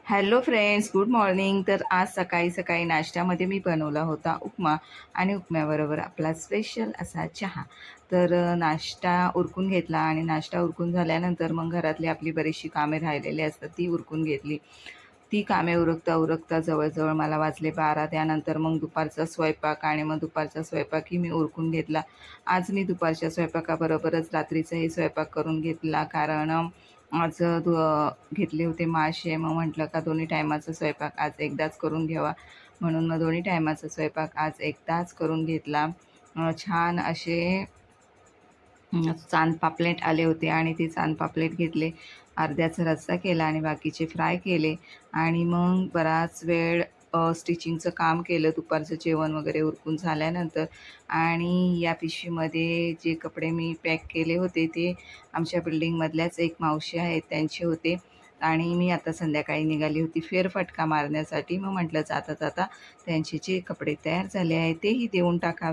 Hello friends, good morning. तर आज सकाळी सकाळी नाश्त्यामध्ये मी बनवला होता उपमा आणि उपम्याबरोबर आपला स्पेशल असा चहा. तर नाश्ता उरकून घेतला आणि नाश्ता उरकून झाल्यानंतर मग घरातली आपली बरीचशी कामे राहिलेली असतात ती उरकून घेतली. ती कामे उरकता उरकता जवळजवळ मला वाजले 12. त्यानंतर मग दुपारचा स्वयंपाक आणि मग दुपारचा स्वयंपाकही मी उरकून घेतला. आज मी दुपारच्या स्वयंपाकाबरोबरच रात्रीचाही स्वयंपाक करून घेतला, कारण आज घेतले होते मासे. मग म्हटलं का दोन्ही टायमाचा स्वयंपाक आज एकदाच करून घ्यावा, म्हणून मग दोन्ही टायमाचा स्वयंपाक आज एकदाच करून घेतला. छान असे चांद पापलेट आले होते आणि ते चांद पापलेट घेतले, अर्ध्याचा रस्सा केला आणि बाकीचे फ्राय केले. आणि मग बराच वेळ स्टिचिंगचं काम केलं दुपारचं जेवण वगैरे उरकून झाल्यानंतर. आणि या पिशवीमध्ये जे कपडे मी पॅक केले होते ते आमच्या बिल्डिंगमधल्याच एक मावशी आहेत त्यांचे होते. आणि मी आता संध्याकाळी निघाली होती फेरफटका मारण्यासाठी. मग म्हटलं जाता जाता त्यांचे जे कपडे तयार झाले आहेत तेही देऊन टाकावे.